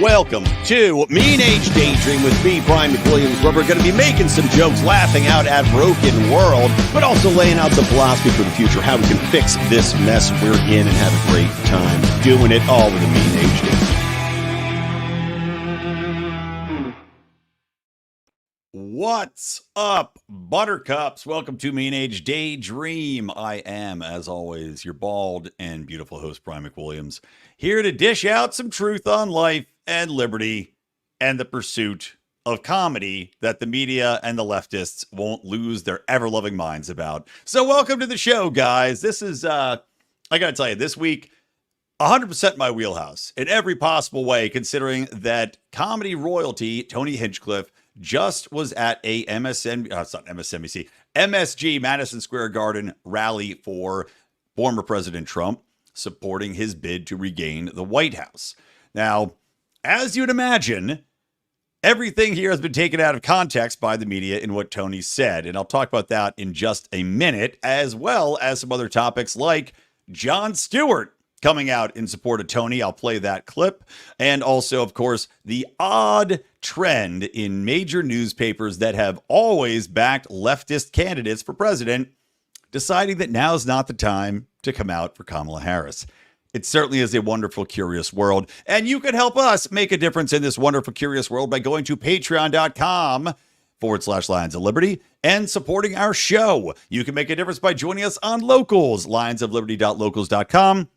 Welcome to Mean Age Daydream with me, Brian McWilliams, where we're going to be making some jokes, laughing out at broken world, but also laying out the philosophy for the future, how we can fix this mess we're in and have a great time doing it all with a Mean Age Daydream. What's up, buttercups? Welcome to Mean Age Daydream. I am, as always, your bald and beautiful host, Brian McWilliams, here to dish out some truth on life and liberty and the pursuit of comedy that the media and the leftists won't lose their ever-loving minds about. So welcome to the show, guys. This is, I gotta tell you, this week, 100% my wheelhouse in every possible way, considering that comedy royalty, Tony Hinchcliffe, just was at a MSG, Madison Square Garden rally for former President Trump, supporting his bid to regain the White House. Now, as you'd imagine, everything here has been taken out of context by the media in what Tony said, and I'll talk about that in just a minute, as well as some other topics like Jon Stewart coming out in support of Tony. I'll play that clip. And also, of course, the odd trend in major newspapers that have always backed leftist candidates for president, deciding that now's not the time to come out for Kamala Harris. It certainly is a wonderful, curious world. And you can help us make a difference in this wonderful, curious world by going to patreon.com/Lions of Liberty and supporting our show. You can make a difference by joining us on Locals, lionsofliberty.locals.com,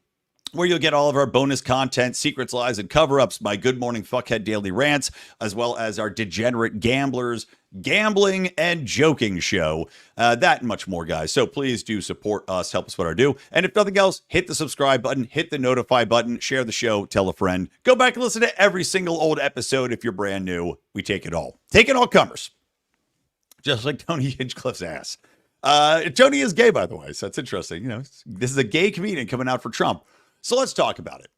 where you'll get all of our bonus content, secrets, lies, and cover-ups, my Good Morning Fuckhead daily rants, as well as our Degenerate Gamblers gambling and joking show. That and much more, guys. So please do support us, help us what our do. And if nothing else, hit the subscribe button, hit the notify button, share the show, tell a friend. Go back and listen to every single old episode if you're brand new. We take it all. Take it all comers. Just like Tony Hinchcliffe's ass. Tony is gay, by the way, so that's interesting. You know, this is a gay comedian coming out for Trump. So let's talk about it.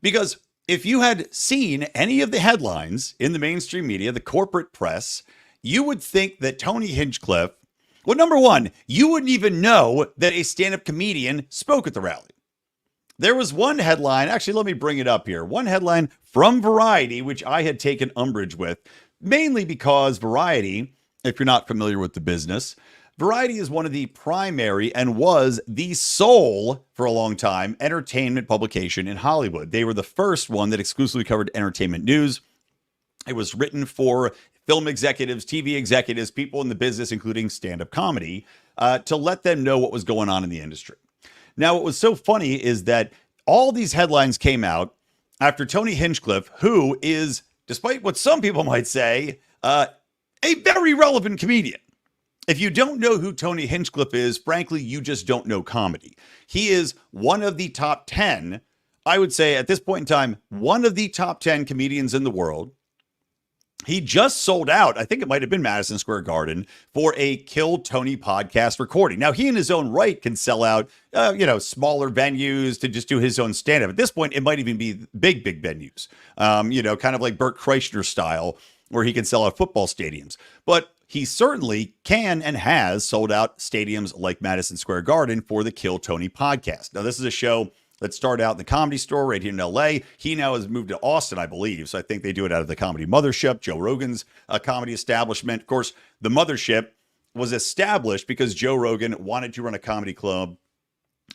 Because if you had seen any of the headlines in the mainstream media, the corporate press, you would think that Tony Hinchcliffe, well, number one, you wouldn't even know that a stand-up comedian spoke at the rally. There was one headline, actually, let me bring it up here. One headline from Variety, which I had taken umbrage with, mainly because Variety, if you're not familiar with the business, Variety is one of the primary and was the sole, for a long time, entertainment publication in Hollywood. They were the first one that exclusively covered entertainment news. It was written for film executives, TV executives, people in the business, including stand-up comedy, to let them know what was going on in the industry. Now, what was so funny is that all these headlines came out after Tony Hinchcliffe, who is, despite what some people might say, a very relevant comedian. If you don't know who Tony Hinchcliffe is, frankly, you just don't know comedy. He is one of the top 10, I would say at this point in time, one of the top 10 comedians in the world. He just sold out, I think it might have been Madison Square Garden, for a Kill Tony podcast recording. Now, he in his own right can sell out, smaller venues to just do his own stand-up. At this point, it might even be big venues, kind of like Bert Kreischer style, where he can sell out football stadiums. But he certainly can and has sold out stadiums like Madison Square Garden for the Kill Tony podcast. Now, this is a show that started out in the Comedy Store right here in LA. He now has moved to Austin, I believe. So I think they do it out of the Comedy Mothership, Joe Rogan's comedy establishment. Of course, the Mothership was established because Joe Rogan wanted to run a comedy club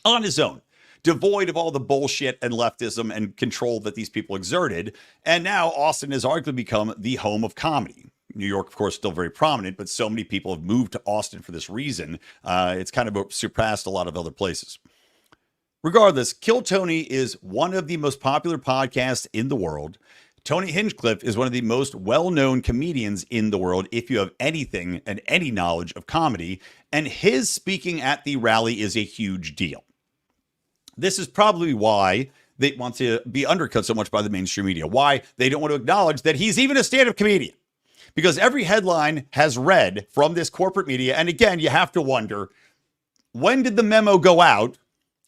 on his own, devoid of all the bullshit and leftism and control that these people exerted. And now Austin has arguably become the home of comedy. New York, of course, still very prominent, but so many people have moved to Austin for this reason. It's kind of surpassed a lot of other places. Regardless, Kill Tony is one of the most popular podcasts in the world. Tony Hinchcliffe is one of the most well-known comedians in the world, if you have anything and any knowledge of comedy, and his speaking at the rally is a huge deal. This is probably why they want to be undercut so much by the mainstream media, why they don't want to acknowledge that he's even a stand-up comedian. Because every headline has read from this corporate media, and again, you have to wonder, when did the memo go out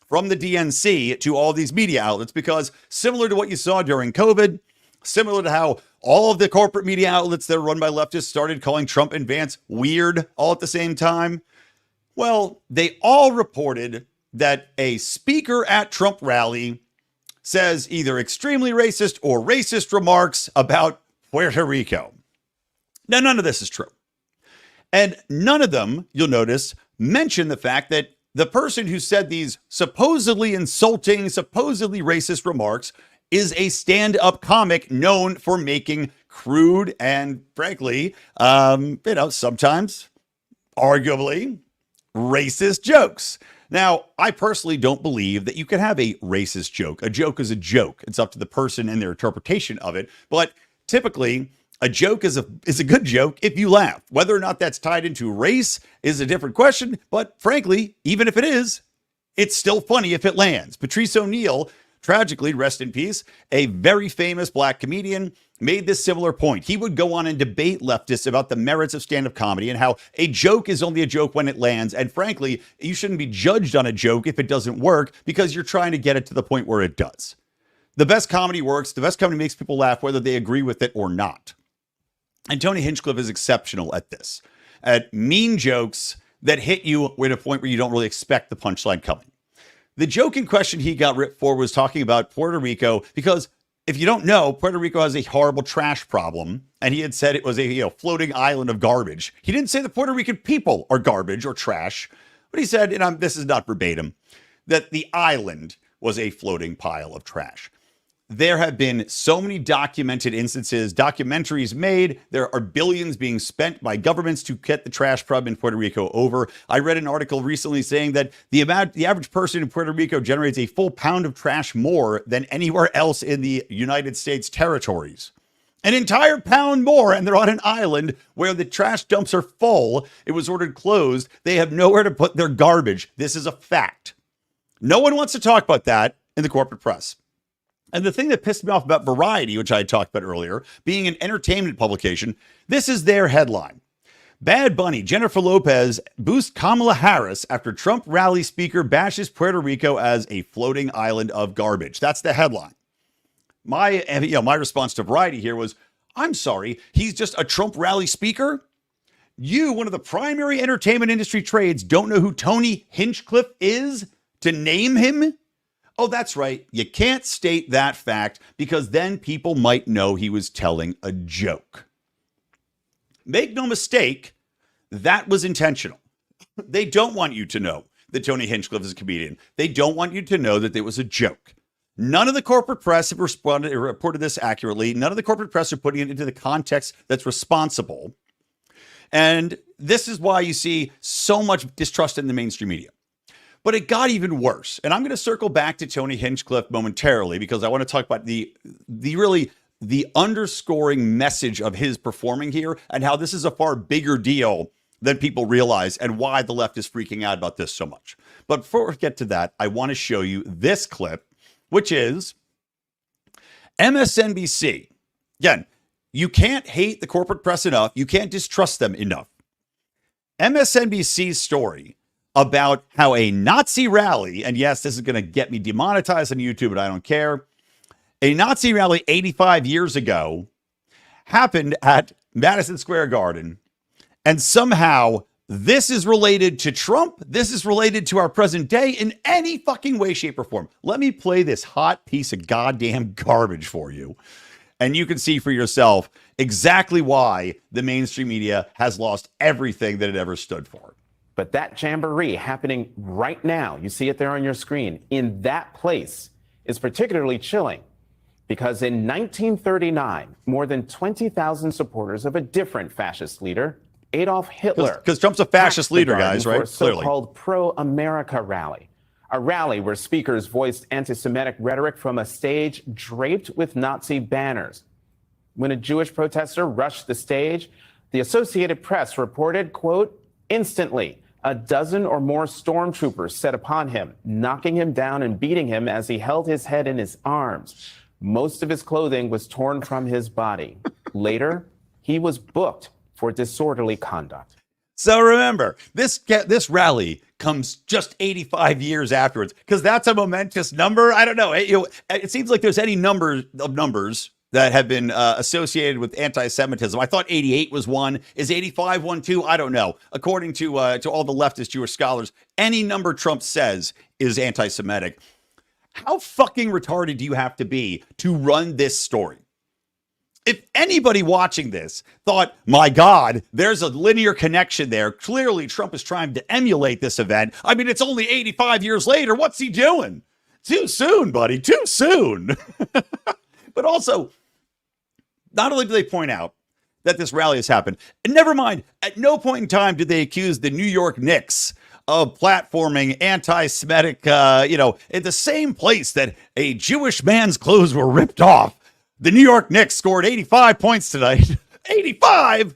from the DNC to all these media outlets? Because similar to what you saw during COVID, similar to how all of the corporate media outlets that are run by leftists started calling Trump and Vance weird all at the same time, well, they all reported that a speaker at Trump rally says either extremely racist or racist remarks about Puerto Rico. Now, none of this is true. And none of them, you'll notice, mention the fact that the person who said these supposedly insulting, supposedly racist remarks is a stand-up comic known for making crude and, frankly, sometimes arguably racist jokes. Now, I personally don't believe that you can have a racist joke. A joke is a joke. It's up to the person and their interpretation of it. But typically, a joke is a good joke if you laugh. Whether or not that's tied into race is a different question. But frankly, even if it is, it's still funny if it lands. Patrice O'Neal, tragically, rest in peace, a very famous black comedian, made this similar point. He would go on and debate leftists about the merits of stand-up comedy and how a joke is only a joke when it lands. And frankly, you shouldn't be judged on a joke if it doesn't work because you're trying to get it to the point where it does. The best comedy works. The best comedy makes people laugh whether they agree with it or not. And Tony Hinchcliffe is exceptional at this, at mean jokes that hit you at a point where you don't really expect the punchline coming. The joke in question he got ripped for was talking about Puerto Rico, because if you don't know, Puerto Rico has a horrible trash problem, and he had said it was a floating island of garbage. He didn't say the Puerto Rican people are garbage or trash, but he said, and this is not verbatim, that the island was a floating pile of trash. There have been so many documented instances, documentaries made. There are billions being spent by governments to get the trash problem in Puerto Rico over. I read an article recently saying that the average person in Puerto Rico generates a full pound of trash more than anywhere else in the United States territories. An entire pound more, and they're on an island where the trash dumps are full. It was ordered closed. They have nowhere to put their garbage. This is a fact. No one wants to talk about that in the corporate press. And the thing that pissed me off about Variety, which I had talked about earlier, being an entertainment publication, this is their headline. Bad Bunny, Jennifer Lopez boosts Kamala Harris after Trump rally speaker bashes Puerto Rico as a floating island of garbage. That's the headline. My response to Variety here was, I'm sorry, he's just a Trump rally speaker? You, one of the primary entertainment industry trades, don't know who Tony Hinchcliffe is to name him? Oh, that's right. You can't state that fact because then people might know he was telling a joke. Make no mistake, that was intentional. They don't want you to know that Tony Hinchcliffe is a comedian. They don't want you to know that it was a joke. None of the corporate press have reported this accurately. None of the corporate press are putting it into the context that's responsible. And this is why you see so much distrust in the mainstream media. But it got even worse. And I'm going to circle back to Tony Hinchcliffe momentarily because I want to talk about the underscoring message of his performing here and how this is a far bigger deal than people realize and why the left is freaking out about this so much. But before we get to that, I want to show you this clip, which is MSNBC. Again, you can't hate the corporate press enough. You can't distrust them enough. MSNBC's story about how a Nazi rally, and yes, this is going to get me demonetized on YouTube, but I don't care. A Nazi rally 85 years ago happened at Madison Square Garden, and somehow this is related to Trump. This is related to our present day in any fucking way, shape, or form. Let me play this hot piece of goddamn garbage for you, and you can see for yourself exactly why the mainstream media has lost everything that it ever stood for. But that jamboree happening right now, you see it there on your screen, in that place is particularly chilling because in 1939, more than 20,000 supporters of a different fascist leader, Adolf Hitler. Because Trump's a fascist leader, guys, right? For a so-called pro-America rally, a rally where speakers voiced anti-Semitic rhetoric from a stage draped with Nazi banners. When a Jewish protester rushed the stage, the Associated Press reported, quote, instantly, a dozen or more stormtroopers set upon him, knocking him down and beating him as he held his head in his arms. Most of his clothing was torn from his body. Later, he was booked for disorderly conduct. So remember, this rally comes just 85 years afterwards because that's a momentous number. I don't know. It seems like there's any number of numbers that have been associated with anti-Semitism. I thought 88 was one. Is 85 one too? I don't know. According to all the leftist Jewish scholars, any number Trump says is anti-Semitic. How fucking retarded do you have to be to run this story? If anybody watching this thought, my God, there's a linear connection there. Clearly, Trump is trying to emulate this event. I mean, it's only 85 years later. What's he doing? Too soon, buddy. Too soon. But also, not only do they point out that this rally has happened, and never mind, at no point in time did they accuse the New York Knicks of platforming anti-Semitic, in the same place that a Jewish man's clothes were ripped off. The New York Knicks scored 85 points tonight. 85?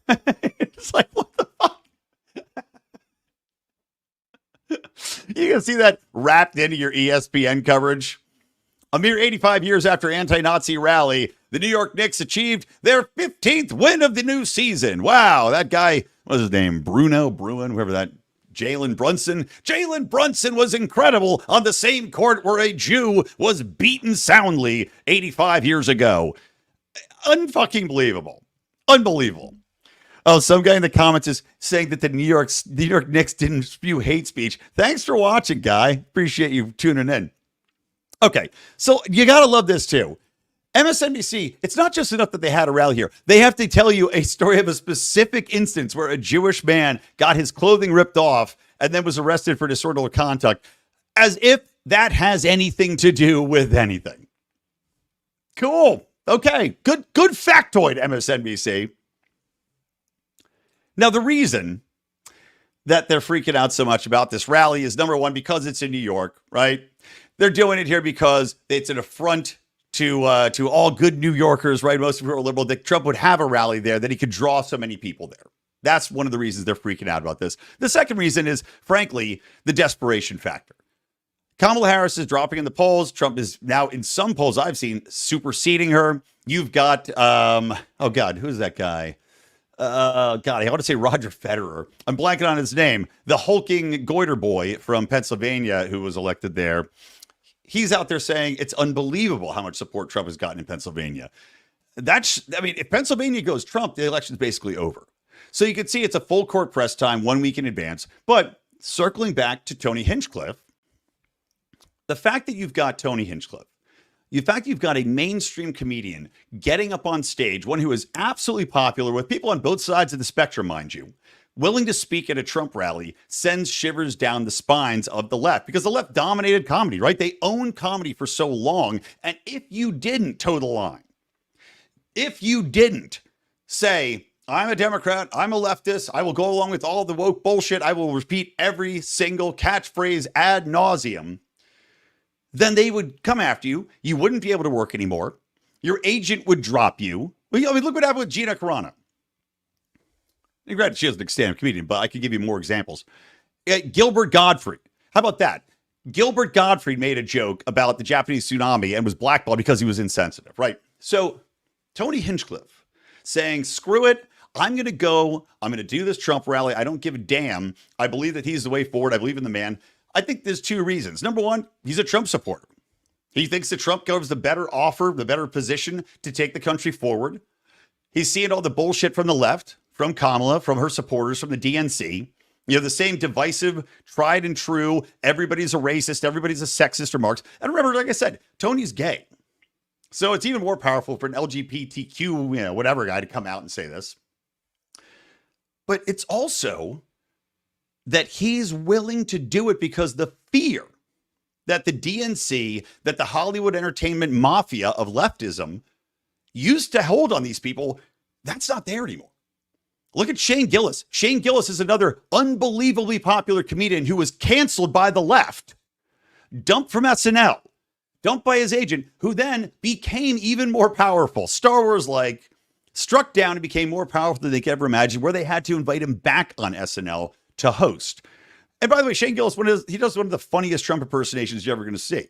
It's like, what the fuck? You can see that wrapped into your ESPN coverage. A mere 85 years after anti-Nazi rally, the New York Knicks achieved their 15th win of the new season. Wow, that guy, what's his name? Bruin, whoever that, Jalen Brunson. Jalen Brunson was incredible on the same court where a Jew was beaten soundly 85 years ago. Unfucking believable. Unbelievable. Oh, some guy in the comments is saying that the New York Knicks didn't spew hate speech. Thanks for watching, guy. Appreciate you tuning in. Okay, so you got to love this too. MSNBC, it's not just enough that they had a rally here. They have to tell you a story of a specific instance where a Jewish man got his clothing ripped off and then was arrested for disorderly conduct, as if that has anything to do with anything. Cool. Okay, good factoid, MSNBC. Now, the reason that they're freaking out so much about this rally is, number one, because it's in New York, right? They're doing it here because it's an affront to all good New Yorkers, right? Most of them are liberal. That Trump would have a rally there, that he could draw so many people there. That's one of the reasons they're freaking out about this. The second reason is, frankly, the desperation factor. Kamala Harris is dropping in the polls. Trump is now, in some polls I've seen, superseding her. You've got, oh God, who's that guy? I want to say Roger Federer. I'm blanking on his name. The hulking goiter boy from Pennsylvania who was elected there. He's out there saying it's unbelievable how much support Trump has gotten in Pennsylvania. If Pennsylvania goes Trump, the election's basically over. So you can see it's a full court press time 1 week in advance. But circling back to Tony Hinchcliffe, the fact that you've got Tony Hinchcliffe, the fact you've got a mainstream comedian getting up on stage, one who is absolutely popular with people on both sides of the spectrum, mind you, willing to speak at a Trump rally, sends shivers down the spines of the left, because the left dominated comedy, right? They owned comedy for so long. And if you didn't toe the line, if you didn't say, I'm a Democrat, I'm a leftist, I will go along with all the woke bullshit, I will repeat every single catchphrase ad nauseum, then they would come after you. You wouldn't be able to work anymore. Your agent would drop you. Look what happened with Gina Carano. And granted, she was an stand-up comedian, but I could give you more examples. Gilbert Gottfried. How about that? Gilbert Gottfried made a joke about the Japanese tsunami and was blackballed because he was insensitive, right? So Tony Hinchcliffe saying, screw it. I'm going to do this Trump rally. I don't give a damn. I believe that he's the way forward. I believe in the man. I think there's two reasons. Number one, he's a Trump supporter. He thinks that Trump gives the better offer, the better position to take the country forward. He's seeing all the bullshit from the left, from Kamala, from her supporters, from the DNC. You know, the same divisive, tried and true, everybody's a racist, everybody's a sexist remarks. And remember, like I said, Tony's gay. So it's even more powerful for an LGBTQ, whatever guy to come out and say this. But it's also that he's willing to do it because the fear that the DNC, that the Hollywood entertainment mafia of leftism used to hold on these people, that's not there anymore. Look at Shane Gillis. Shane Gillis is another unbelievably popular comedian who was canceled by the left, dumped from SNL, dumped by his agent, who then became even more powerful. Star Wars like struck down and became more powerful than they could ever imagine, where they had to invite him back on SNL to host. And by the way, Shane Gillis, he does one of the funniest Trump impersonations you're ever going to see.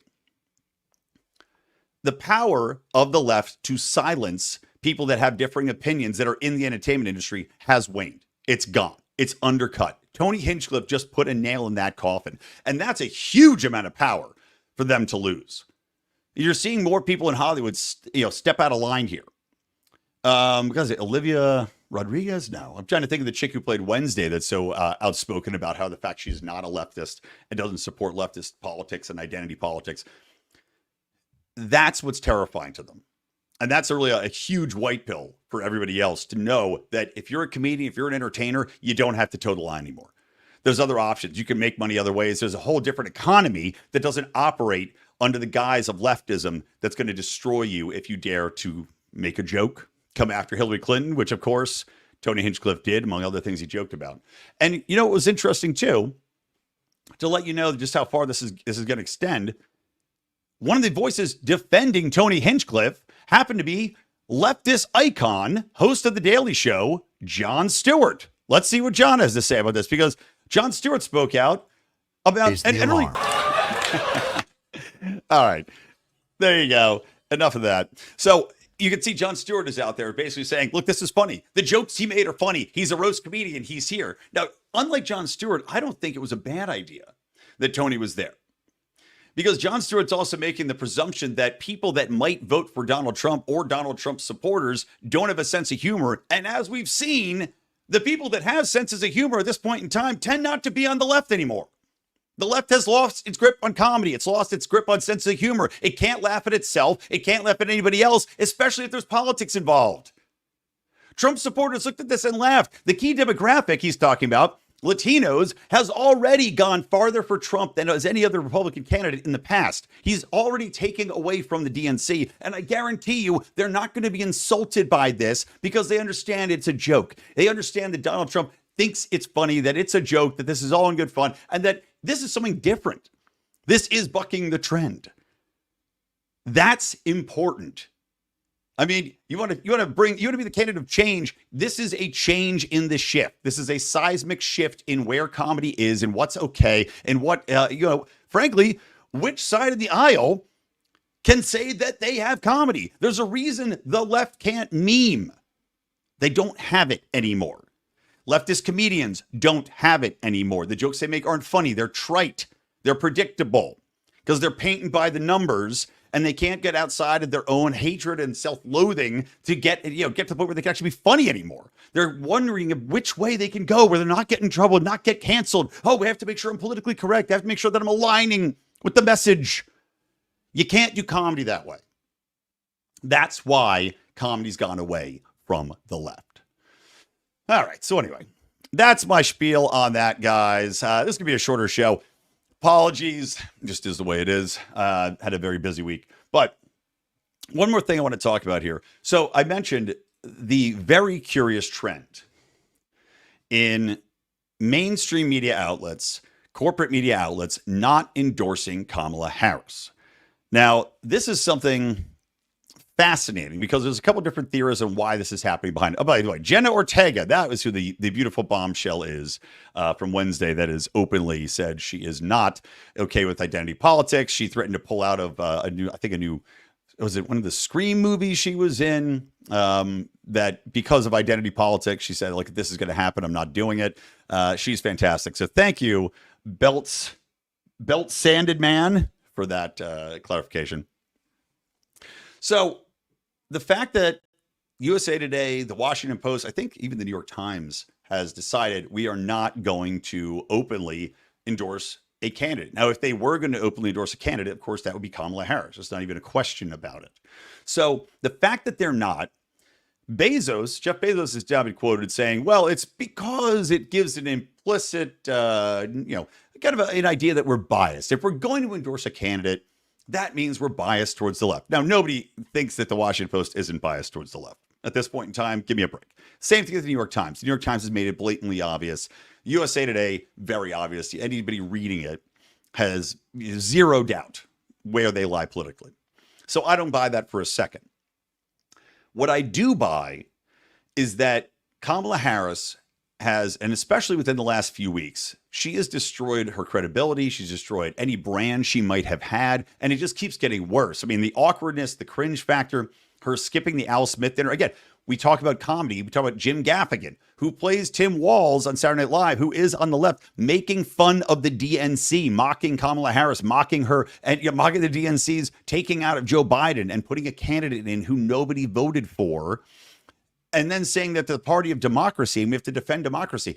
The power of the left to silence people that have differing opinions that are in the entertainment industry has waned. It's gone. It's undercut. Tony Hinchcliffe just put a nail in that coffin. And that's a huge amount of power for them to lose. You're seeing more people in Hollywood, step out of line here. Because Olivia, Rodriguez? No. I'm trying to think of the chick who played Wednesday that's so outspoken about how the fact she's not a leftist and doesn't support leftist politics and identity politics. That's what's terrifying to them. And that's really a huge white pill for everybody else to know that if you're a comedian, if you're an entertainer, you don't have to toe the line anymore. There's other options. You can make money other ways. There's a whole different economy that doesn't operate under the guise of leftism that's going to destroy you if you dare to make a joke, come after Hillary Clinton, which, of course, Tony Hinchcliffe did, among other things he joked about. And, you know, it was interesting, too, to let you know just how far this is going to extend. One of the voices defending Tony Hinchcliffe happened to be leftist icon, host of The Daily Show, Jon Stewart. Let's see what Jon has to say about this, because Jon Stewart spoke out about... really, all right, there you go. Enough of that. So you can see Jon Stewart is out there basically saying, look, this is funny. The jokes he made are funny. He's a roast comedian. He's here. Now, unlike Jon Stewart, I don't think it was a bad idea that Tony was there. Because Jon Stewart's also making the presumption that people that might vote for Donald Trump or Donald Trump supporters don't have a sense of humor. And as we've seen, the people that have senses of humor at this point in time tend not to be on the left anymore. The left has lost its grip on comedy. It's lost its grip on sense of humor. It can't laugh at itself. It can't laugh at anybody else, especially if there's politics involved. Trump supporters looked at this and laughed. The key demographic he's talking about, Latinos, has already gone farther for Trump than as any other Republican candidate in the past. He's already taking away from the DNC, and I guarantee you they're not going to be insulted by this because they understand it's a joke. They understand that Donald Trump thinks it's funny, that it's a joke, that this is all in good fun, and that this is something different. This is bucking the trend. That's important. I mean, you want to be the candidate of change. This is a change in the shift. This is a seismic shift in where comedy is and what's okay and what, frankly, which side of the aisle can say that they have comedy. There's a reason the left can't meme. They don't have it anymore. Leftist comedians don't have it anymore. The jokes they make aren't funny. They're trite. They're predictable because they're painted by the numbers. And they can't get outside of their own hatred and self-loathing to get to the point where they can actually be funny anymore. They're wondering which way they can go, where they're not getting in trouble, not get canceled. Oh, we have to make sure I'm politically correct. I have to make sure that I'm aligning with the message. You can't do comedy that way. That's why comedy's gone away from the left. All right. So anyway, that's my spiel on that, guys. This could be a shorter show. Apologies, just is the way it is. Had a very busy week. But one more thing I want to talk about here. So I mentioned the very curious trend in mainstream media outlets, corporate media outlets, not endorsing Kamala Harris. Now, this is something fascinating because there's a couple different theories on why this is happening behind. Oh, by the way, Jenna Ortega, that was who the beautiful bombshell is from Wednesday that has openly said she is not okay with identity politics. She threatened to pull out of was it one of the Scream movies she was in, that because of identity politics, she said, like, if this is going to happen, I'm not doing it. She's fantastic. So thank you, Belt Sanded Man, for that clarification. So the fact that USA Today, the Washington Post, I think even the New York Times has decided we are not going to openly endorse a candidate. Now, if they were going to openly endorse a candidate, of course, that would be Kamala Harris. There's not even a question about it. So the fact that they're not, Jeff Bezos has now been quoted saying, well, it's because it gives an implicit, kind of an idea that we're biased. If we're going to endorse a candidate, that means we're biased towards the left. Now, nobody thinks that the Washington Post isn't biased towards the left. At this point in time, give me a break. Same thing with the New York Times. The New York Times has made it blatantly obvious. USA Today, very obvious. Anybody reading it has zero doubt where they lie politically. So I don't buy that for a second. What I do buy is that Kamala Harris has, and especially within the last few weeks, she has destroyed her credibility. She's destroyed any brand she might have had, and it just keeps getting worse. I mean, the awkwardness, the cringe factor, her skipping the Al Smith dinner. Again, we talk about comedy. We talk about Jim Gaffigan, who plays Tim Walz on Saturday Night Live, who is on the left, making fun of the DNC, mocking Kamala Harris, mocking her, and mocking the DNC's taking out of Joe Biden and putting a candidate in who nobody voted for. and then saying that the party of democracy and we have to defend democracy.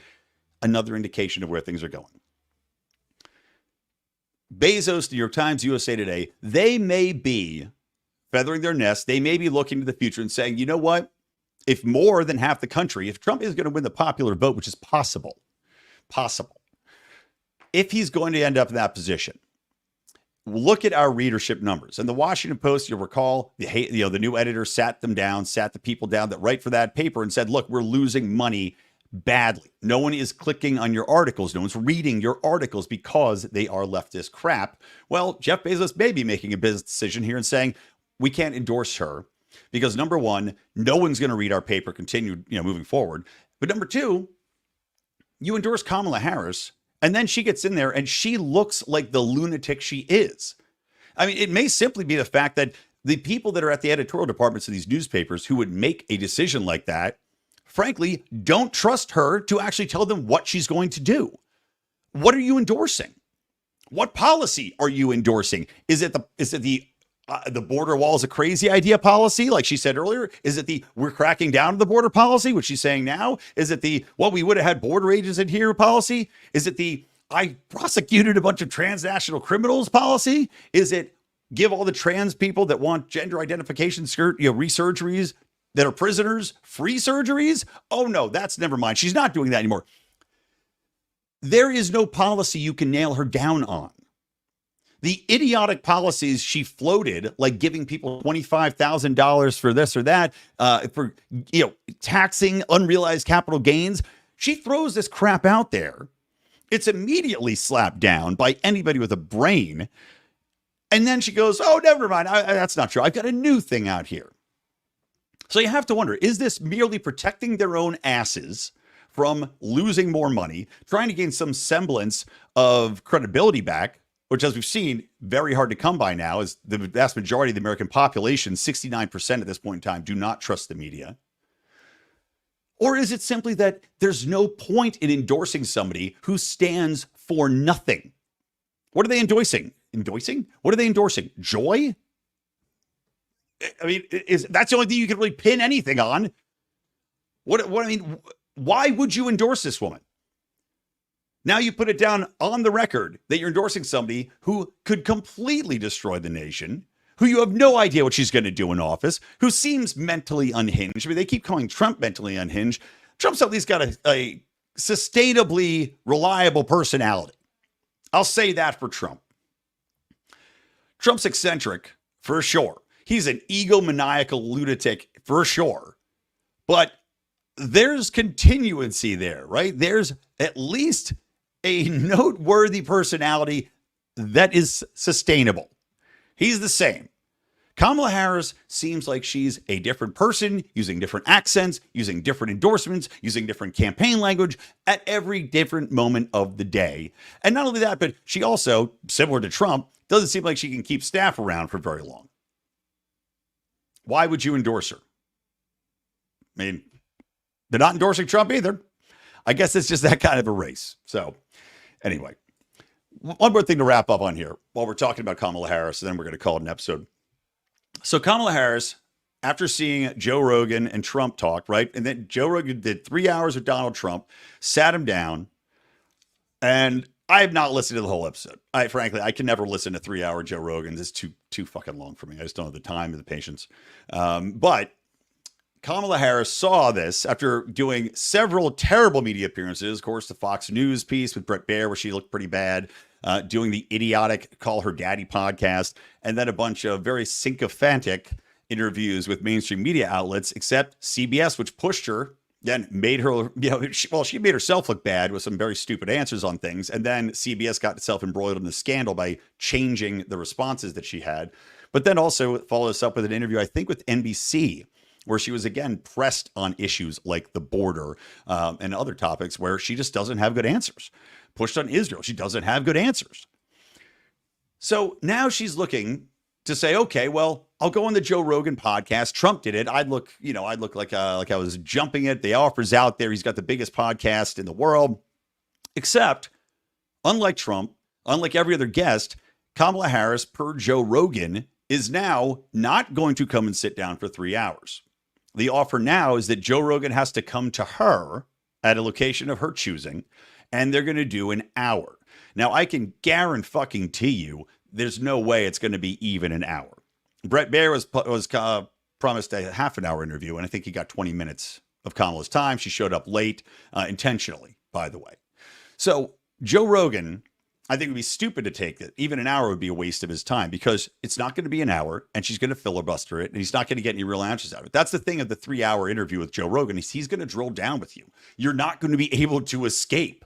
Another indication of where things are going. Bezos, New York Times, USA Today, they may be feathering their nest. They may be looking to the future and saying, you know what? If more than half the country, if Trump is going to win the popular vote, which is possible, if he's going to end up in that position, look at our readership numbers. And the Washington Post, you'll recall, the new editor sat the people down that write for that paper and said, look, we're losing money badly. No one is clicking on your articles. No one's reading your articles because they are leftist crap. Well, Jeff Bezos may be making a business decision here and saying, we can't endorse her because number one, no one's going to read our paper, moving forward. But number two, you endorse Kamala Harris, and then she gets in there and she looks like the lunatic she is. I mean, it may simply be the fact that the people that are at the editorial departments of these newspapers who would make a decision like that, frankly, don't trust her to actually tell them what she's going to do. What are you endorsing? What policy are you endorsing? Is it the border wall is a crazy idea policy, like she said earlier? Is it the we're cracking down on the border policy, which she's saying now? Is it the we would have had border agents in here policy? Is it the I prosecuted a bunch of transnational criminals policy? Is it give all the trans people that want gender identification resurgeries that are prisoners free surgeries? Oh no, that's never mind. She's not doing that anymore. There is no policy you can nail her down on. The idiotic policies she floated, like giving people $25,000 for this or that, for taxing unrealized capital gains, she throws this crap out there. It's immediately slapped down by anybody with a brain. And then she goes, oh, never mind. That's not true. I've got a new thing out here. So you have to wonder, is this merely protecting their own asses from losing more money, trying to gain some semblance of credibility back, which, as we've seen, very hard to come by now, is the vast majority of the American population, 69% at this point in time, do not trust the media? Or is it simply that there's no point in endorsing somebody who stands for nothing? What are they endorsing? What are they endorsing? Joy? I mean, that's the only thing you can really pin anything on. Why would you endorse this woman? Now you put it down on the record that you're endorsing somebody who could completely destroy the nation, who you have no idea what she's going to do in office, who seems mentally unhinged. I mean, they keep calling Trump mentally unhinged. Trump's at least got a sustainably reliable personality. I'll say that for Trump. Trump's eccentric, for sure. He's an egomaniacal lunatic, for sure. But there's continuancy there, right? There's at least a noteworthy personality that is sustainable. He's the same. Kamala Harris seems like she's a different person, using different accents, using different endorsements, using different campaign language at every different moment of the day. And not only that, but she also, similar to Trump, doesn't seem like she can keep staff around for very long. Why would you endorse her? I mean, they're not endorsing Trump either. I guess it's just that kind of a race. So anyway, one more thing to wrap up on here while we're talking about Kamala Harris, and then we're going to call it an episode. So Kamala Harris, after seeing Joe Rogan and Trump talk, right? And then Joe Rogan did 3 hours with Donald Trump, sat him down, and I have not listened to the whole episode. Frankly, I can never listen to 3 hour Joe Rogan. It's too fucking long for me. I just don't have the time or the patience. But Kamala Harris saw this after doing several terrible media appearances. Of course, the Fox News piece with Bret Baier, where she looked pretty bad, doing the idiotic Call Her Daddy podcast, and then a bunch of very sycophantic interviews with mainstream media outlets, except CBS, which pushed her, then made her, she made herself look bad with some very stupid answers on things. And then CBS got itself embroiled in the scandal by changing the responses that she had. But then also followed us up with an interview, I think, with NBC, where she was again pressed on issues like the border and other topics where she just doesn't have good answers. Pushed on Israel, she doesn't have good answers. So now she's looking to say, okay, well, I'll go on the Joe Rogan podcast. Trump did it. I'd look like I was jumping it. The offer's out there. He's got the biggest podcast in the world. Except, unlike Trump, unlike every other guest, Kamala Harris, per Joe Rogan, is now not going to come and sit down for 3 hours. The offer now is that Joe Rogan has to come to her at a location of her choosing, and they're going to do an hour. Now, I can guarantee you there's no way it's going to be even an hour. Brett Baer was promised a half an hour interview, and I think he got 20 minutes of Kamala's time. She showed up late, intentionally, by the way. So Joe Rogan, I think it would be stupid to take it. Even an hour would be a waste of his time because it's not going to be an hour and she's going to filibuster it and he's not going to get any real answers out of it. That's the thing of the 3-hour interview with Joe Rogan is he's going to drill down with you. You're not going to be able to escape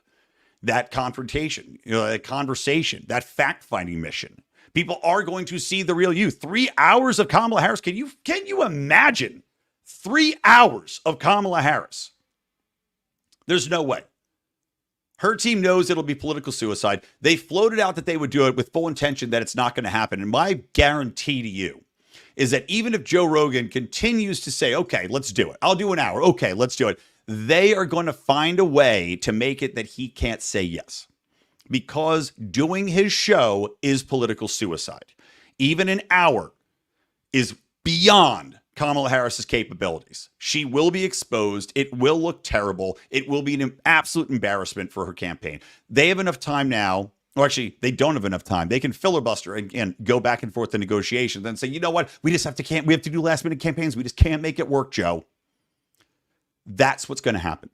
that confrontation, that conversation, that fact-finding mission. People are going to see the real you. 3 hours of Kamala Harris. Can you imagine 3 hours of Kamala Harris? There's no way. Her team knows it'll be political suicide. They floated out that they would do it with full intention that it's not going to happen. And my guarantee to you is that even if Joe Rogan continues to say, okay, let's do it. I'll do an hour. Okay, let's do it. They are going to find a way to make it that he can't say yes. Because doing his show is political suicide. Even an hour is beyond Kamala Harris's capabilities. She will be exposed. It will look terrible. It will be an absolute embarrassment for her campaign. They have enough time now. Or actually, they don't have enough time. They can filibuster and go back and forth in negotiations and say, you know what? We have to do last minute campaigns. We just can't make it work, Joe. That's what's going to happen.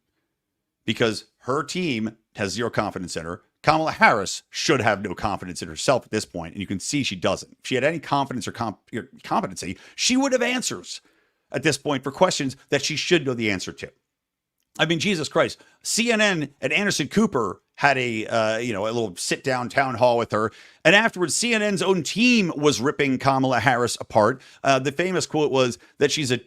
Because her team has zero confidence in her. Kamala Harris should have no confidence in herself at this point, and you can see she doesn't. If she had any confidence or competency, she would have answers at this point for questions that she should know the answer to. I mean, Jesus Christ, CNN and Anderson Cooper had a little sit-down town hall with her, and afterwards, CNN's own team was ripping Kamala Harris apart. The famous quote was that she's a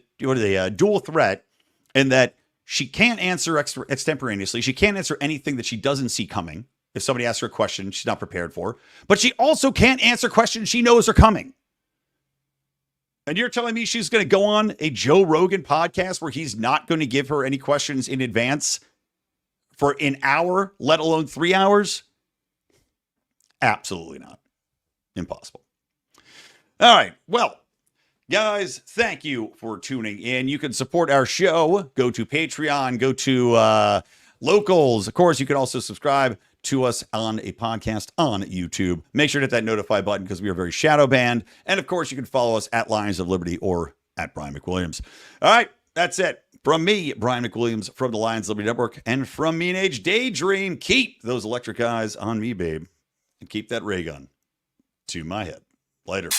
dual threat, and that she can't answer extemporaneously. She can't answer anything that she doesn't see coming. If somebody asks her a question she's not prepared for, but she also can't answer questions she knows are coming. And you're telling me she's going to go on a Joe Rogan podcast where he's not going to give her any questions in advance for an hour, let alone 3 hours? Absolutely not. Impossible. All right. Well, guys, thank you for tuning in. You can support our show. Go to Patreon. Go to Locals. Of course, you can also subscribe to us on a podcast on YouTube. Make sure to hit that notify button because we are very shadow banned. And of course, you can follow us at Lions of Liberty or at Brian McWilliams. All right, that's it. From me, Brian McWilliams, from the Lions of Liberty Network, and from Mean Age Daydream, keep those electric eyes on me, babe, and keep that ray gun to my head. Later.